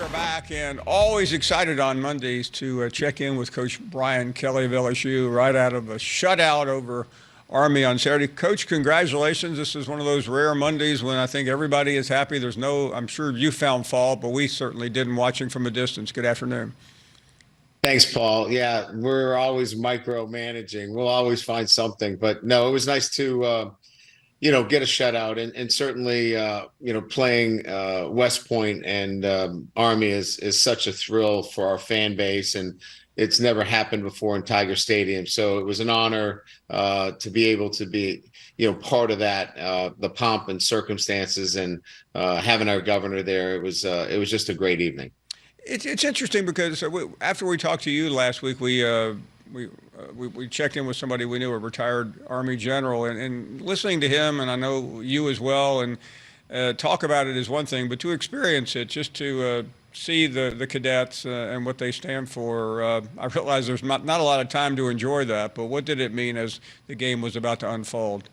are back and always excited on Mondays to check in with Coach Brian Kelly of LSU right out of a shutout over Army on Saturday. Coach, congratulations. This is one of those rare Mondays when I think everybody is happy. There's no, I'm sure you found fault, but we certainly didn't, watching from a distance. Good afternoon. Thanks, Paul. Yeah, we're always micromanaging. We'll always find something. But no, it was nice to get a shutout, and certainly playing West Point and Army is such a thrill for our fan base, and it's never happened before in Tiger Stadium. So it was an honor to be able to be part of that, the pomp and circumstances, and having our governor there. It was just a great evening. It's interesting because after we talked to you last week, we checked in with somebody we knew, a retired Army general, and listening to him, and I know you as well, and talk about it is one thing, but to experience it, just to see the cadets and what they stand for, I realize there's not a lot of time to enjoy that, but what did it mean as the game was about to unfold?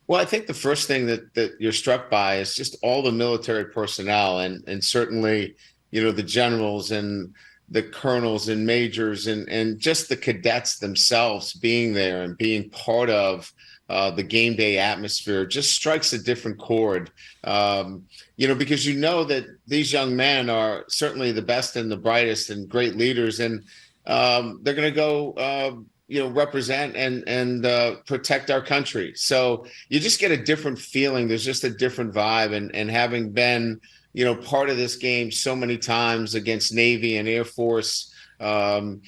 Well, I think the first thing that you're struck by is just all the military personnel, and certainly, the generals and the colonels and majors and just the cadets themselves being there and being part of the game day atmosphere just strikes a different chord, because that these young men are certainly the best and the brightest and great leaders, and they're going to go represent and protect our country. So you just get a different feeling. There's just a different vibe, and having been part of this game so many times against Navy and Air Force, and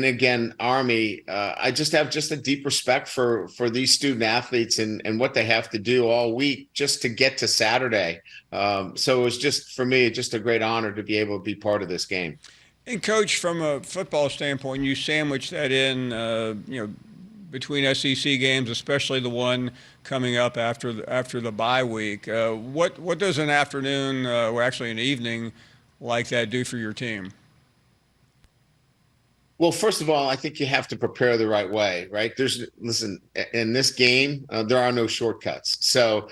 again, Army, I just have a deep respect for these student athletes and what they have to do all week just to get to Saturday. So it was just, for me, just a great honor to be able to be part of this game. And Coach, from a football standpoint, you sandwich that in, between SEC games, especially the one coming up after the bye week. What does an afternoon, or actually an evening like that, do for your team? Well, first of all, I think you have to prepare the right way, right? Listen, in this game, there are no shortcuts. So,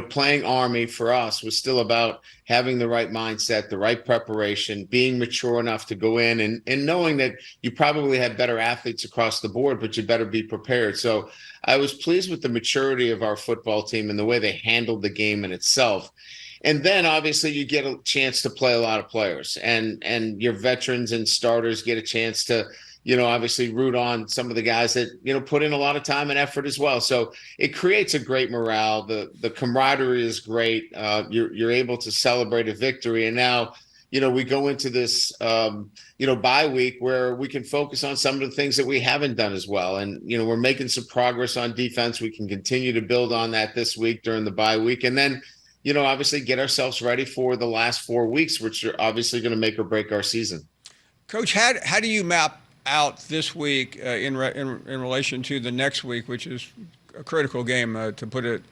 playing Army for us was still about having the right mindset, the right preparation, being mature enough to go in and knowing that you probably have better athletes across the board, but you better be prepared. So I was pleased with the maturity of our football team and the way they handled the game in itself. And then obviously you get a chance to play a lot of players, and your veterans and starters get a chance to, obviously root on some of the guys that, put in a lot of time and effort as well. So it creates a great morale. The camaraderie is great. You're able to celebrate a victory. And now, we go into this, bye week where we can focus on some of the things that we haven't done as well. And, we're making some progress on defense. We can continue to build on that this week during the bye week. And then, obviously get ourselves ready for the last 4 weeks, which are obviously going to make or break our season. Coach, how do you map out this week in relation to the next week, which is a critical game, to put it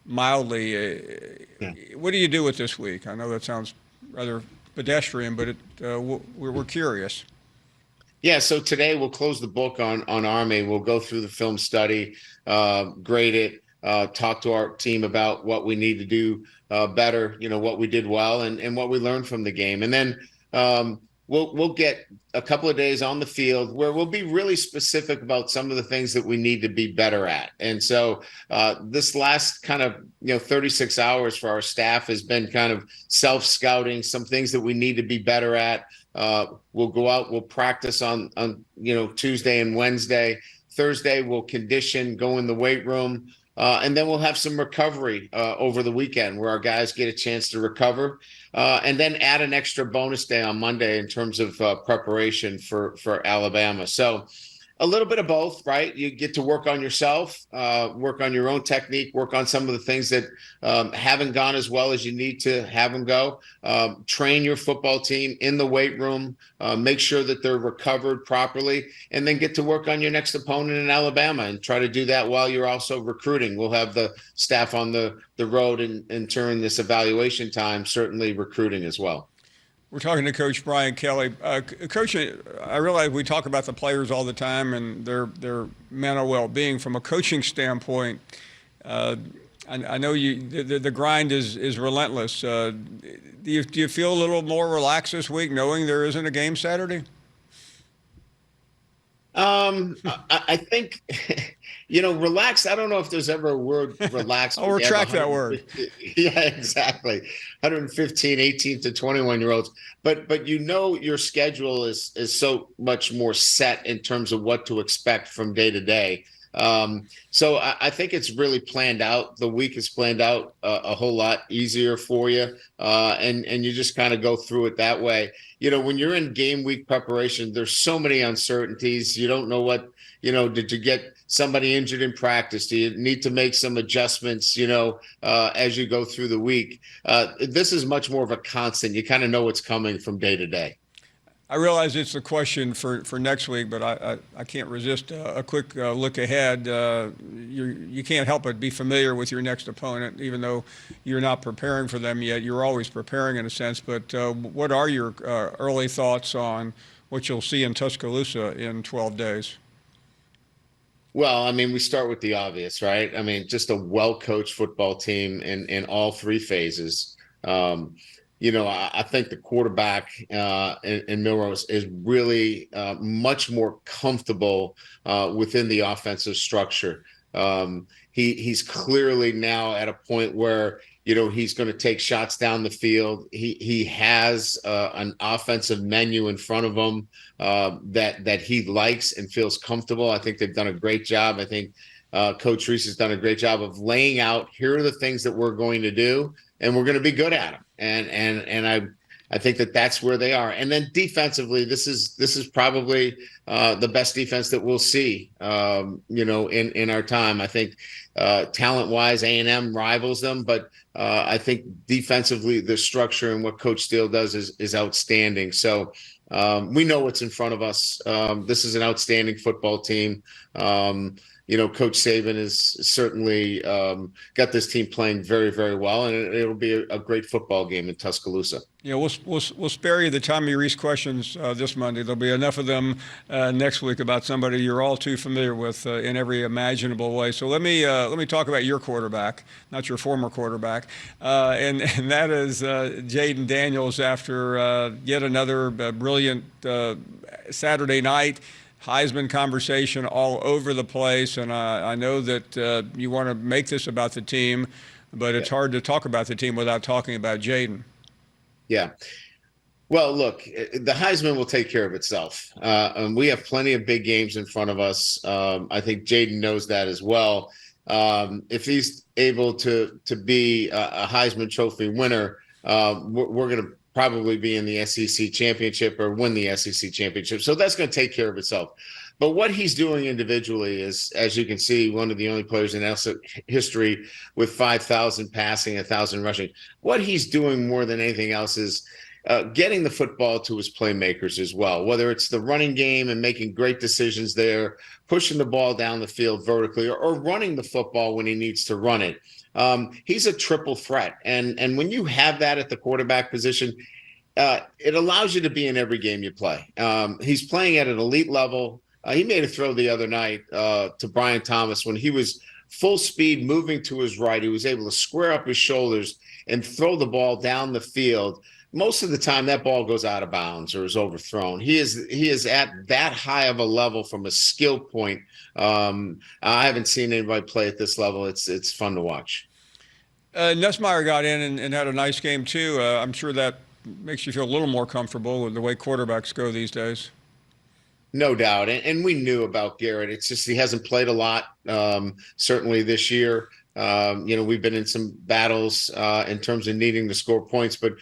mildly? Yeah. What do you do with this week? I know that sounds rather pedestrian, but we're curious. Yeah, so today we'll close the book on Army. We'll go through the film study, grade it, talk to our team about what we need to do better, what we did well and what we learned from the game. And then we'll get a couple of days on the field where we'll be really specific about some of the things that we need to be better at. And so this last kind of 36 hours for our staff has been kind of self-scouting, some things that we need to be better at. We'll go out, we'll practice on Tuesday and Wednesday. Thursday we'll condition, go in the weight room. And then we'll have some recovery over the weekend where our guys get a chance to recover, and then add an extra bonus day on Monday in terms of preparation for Alabama. So a little bit of both, right? You get to work on yourself, work on your own technique, work on some of the things that haven't gone as well as you need to have them go. Train your football team in the weight room, make sure that they're recovered properly, and then get to work on your next opponent in Alabama and try to do that while you're also recruiting. We'll have the staff on the road and during this evaluation time, certainly recruiting as well. We're talking to Coach Brian Kelly. Coach, I realize we talk about the players all the time and their mental well-being. From a coaching standpoint, I I know the grind is relentless. Do you feel a little more relaxed this week knowing there isn't a game Saturday? I think, relax. I don't know if there's ever a word relax I'll when you have retract that word. 150, yeah, exactly. 115, 18 to 21-year-olds. But your schedule is so much more set in terms of what to expect from day to day. So I think it's really planned out. The week is planned out a whole lot easier for you. And you just kind of go through it that way. When you're in game week preparation, there's so many uncertainties. You don't know did you get somebody injured in practice? Do you need to make some adjustments, as you go through the week? This is much more of a constant. You kind of know what's coming from day to day. I realize it's a question for next week, but I can't resist a quick look ahead. You can't help but be familiar with your next opponent, even though you're not preparing for them yet. You're always preparing in a sense. But what are your early thoughts on what you'll see in Tuscaloosa in 12 days? Well, I mean, we start with the obvious, right? I mean, just a well-coached football team in all three phases. I think the quarterback in Milrose is really much more comfortable within the offensive structure. He's clearly now at a point where he's going to take shots down the field. He has an offensive menu in front of him that he likes and feels comfortable. I think they've done a great job. I think Coach Reese has done a great job of laying out, here are the things that we're going to do, and we're going to be good at them. And I think that's where they are. And then defensively, this is probably the best defense that we'll see, in our time. I think talent-wise, A&M rivals them, but I think defensively, the structure and what Coach Steele does is outstanding. So we know what's in front of us. This is an outstanding football team. Coach Saban has certainly got this team playing very, very well, and it'll be a great football game in Tuscaloosa. Yeah, we'll spare you the Tommy Reese questions this Monday. There'll be enough of them next week about somebody you're all too familiar with in every imaginable way. So let me talk about your quarterback, not your former quarterback, and that is Jayden Daniels after yet another brilliant Saturday night. Heisman conversation all over the place, and I know that you want to make this about the team, but it's hard to talk about the team without talking about Jayden. Yeah. Well, look, the Heisman will take care of itself. And we have plenty of big games in front of us. I think Jayden knows that as well. If he's able to be a Heisman Trophy winner, we're going to probably be in the SEC championship or win the SEC championship. So that's going to take care of itself. But what he's doing individually is, as you can see, one of the only players in LSU history with 5,000 passing, 1,000 rushing. What he's doing more than anything else is getting the football to his playmakers as well, whether it's the running game and making great decisions there, pushing the ball down the field vertically, or running the football when he needs to run it. He's a triple threat. And when you have that at the quarterback position, it allows you to be in every game you play. He's playing at an elite level. He made a throw the other night to Brian Thomas when he was full speed moving to his right. He was able to square up his shoulders and throw the ball down the field. Most of the time that ball goes out of bounds or is overthrown. He is at that high of a level from a skill point. I haven't seen anybody play at this level. It's fun to watch. Nussmeier got in and had a nice game too. I'm sure that makes you feel a little more comfortable with the way quarterbacks go these days. No doubt. And we knew about Garrett. It's just he hasn't played a lot, certainly this year. We've been in some battles in terms of needing to score points. But,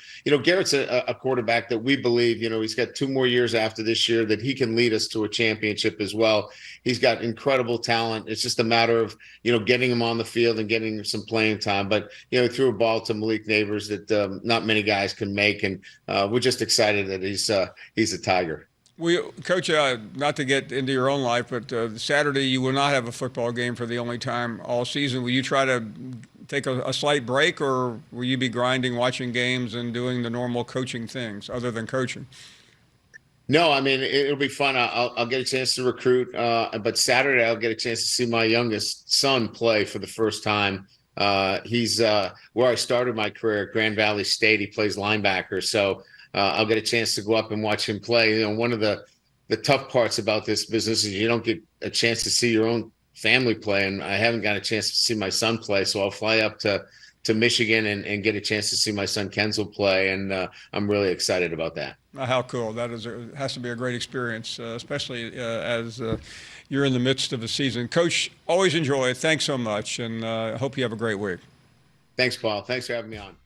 Garrett's a quarterback that we believe, he's got 2 more years after this year that he can lead us to a championship as well. He's got incredible talent. It's just a matter of, getting him on the field and getting him some playing time. But, he threw a ball to Malik Neighbors that not many guys can make. And we're just excited that he's a Tiger. Coach, not to get into your own life, but Saturday you will not have a football game for the only time all season. Will you try to take a slight break, or will you be grinding, watching games, and doing the normal coaching things other than coaching? No, I mean, it'll be fun. I'll get a chance to recruit, but Saturday I'll get a chance to see my youngest son play for the first time. He's where I started my career at Grand Valley State. He plays linebacker, so I'll get a chance to go up and watch him play. You know, one of the tough parts about this business is you don't get a chance to see your own family play, and I haven't got a chance to see my son play. So I'll fly up to Michigan and get a chance to see my son Kenzel play, and I'm really excited about that. How cool. That has to be a great experience, especially as you're in the midst of a season. Coach, always enjoy it. Thanks so much, and I hope you have a great week. Thanks, Paul. Thanks for having me on.